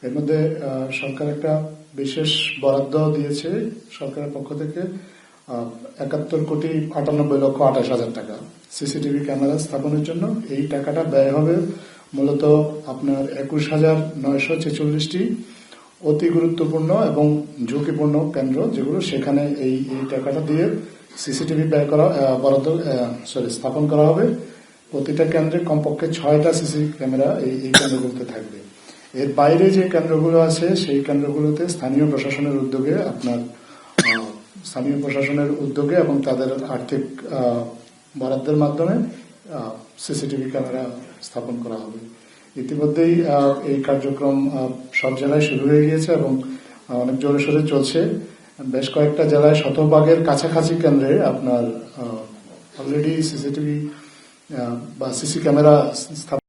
এর মধ্যে সরকার একটা বিশেষ বরাদ্দ দিয়েছে সরকারের পক্ষ থেকে ৭১,৯৮,২৮,০০০ টাকা সিসিটিভি ক্যামেরা স্থাপনের জন্য। এই টাকাটা ব্যয় হবে মূলত আপনার ২১,৯৪৬টি অতি গুরুত্বপূর্ণ এবং ঝুঁকিপূর্ণ কেন্দ্র, যেগুলো সেখানে এই টাকাটা দিয়ে সিসিটিভি স্থাপন করা হবে। প্রতিটা কেন্দ্রে কমপক্ষে 6টা সিসি ক্যামেরা এই কেন্দ্রগুলোতে থাকবে। এর বাইরে যে কেন্দ্রগুলো আছে সেই কেন্দ্রগুলোতে স্থানীয় প্রশাসনের উদ্যোগে এবং তাদের আর্থিক বরাদ্দের মাধ্যমে সিসিটিভি ক্যামেরা স্থাপন করা হবে। ইতিমধ্যেই এই কার্যক্রম সব জেলায় শুরু হয়ে গিয়েছে এবং অনেক জোরে সোরে চলছে। বেশ কয়েকটা জেলায় শতভাগের কাছাকাছি কেন্দ্রে আপনার অলরেডি সিসিটিভি বা সিসি ক্যামেরা স্থাপন।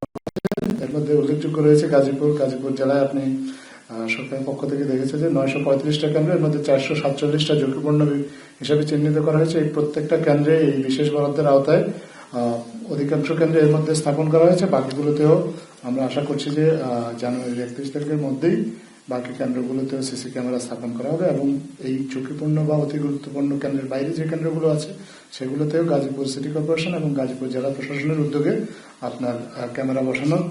এর মধ্যে উল্লেখযোগ্য রয়েছে গাজীপুর জেলায় আপনি সরকারের পক্ষ থেকে দেখেছে যে 935টা কেন্দ্র, এর মধ্যে 447টা ঝুঁকিপূর্ণ হিসেবে চিহ্নিত করা হয়েছে। এই প্রত্যেকটা কেন্দ্রে এই বিশেষ বরাদ্দের আওতায় অধিকাংশ কেন্দ্রে এর মধ্যে স্থাপন করা হয়েছে। বাকিগুলোতেও আমরা আশা করছি যে জানুয়ারির 31 তারিখের মধ্যেই বাকি কেন্দ্রগুলোতেও সিসি ক্যামেরা স্থাপন করা হবে এবং এই ঝুঁকিপূর্ণ বা অতি গুরুত্বপূর্ণ কেন্দ্রের বাইরে যে কেন্দ্রগুলো আছে সেগুলোতেও গাজীপুর সিটি কর্পোরেশন এবং গাজীপুর জেলা প্রশাসনের উদ্যোগে আপনার ক্যামেরা বসানোর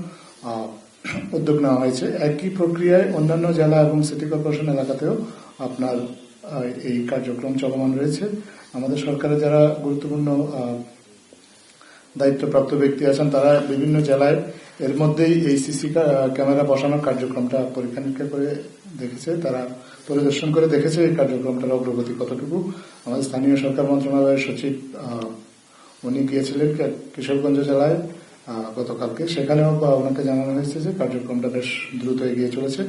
উদ্যোগ নেওয়া হয়েছে। একই প্রক্রিয়ায় অন্যান্য জেলা এবং সিটি কর্পোরেশন এলাকাতেও আপনার এই কার্যক্রম চলমান রয়েছে। আমাদের সরকারের যারা গুরুত্বপূর্ণ দায়িত্বপ্রাপ্ত ব্যক্তি আছেন তারা বিভিন্ন জেলায় এর মধ্যেই এই সিসি ক্যামেরা বসানোর কার্যক্রমটা পরীক্ষা নিরীক্ষা করে দেখেছে, তারা পরিদর্শন করে দেখেছে এই কার্যক্রমটার অগ্রগতি কতটুকু। আমাদের স্থানীয় সরকার মন্ত্রণালয়ের সচিব উনি গিয়েছিলেন কিশোরগঞ্জ জেলায় গতকালকে, সেখানেও ওনাকে জানানো হয়েছে যে কার্যক্রমটা বেশ দ্রুত এগিয়ে চলেছে।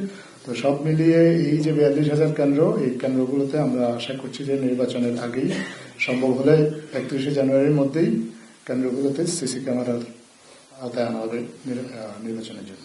তো সব মিলিয়ে এই যে ৪২,০০০ কেন্দ্র, এই কেন্দ্রগুলোতে আমরা আশা করছি যে নির্বাচনের আগেই সম্ভব হলে ৩১শে জানুয়ারির মধ্যেই কেন্দ্রগুলোতে সিসি ক্যামেরার আওতায় আনা হবে নির্বাচনের জন্য।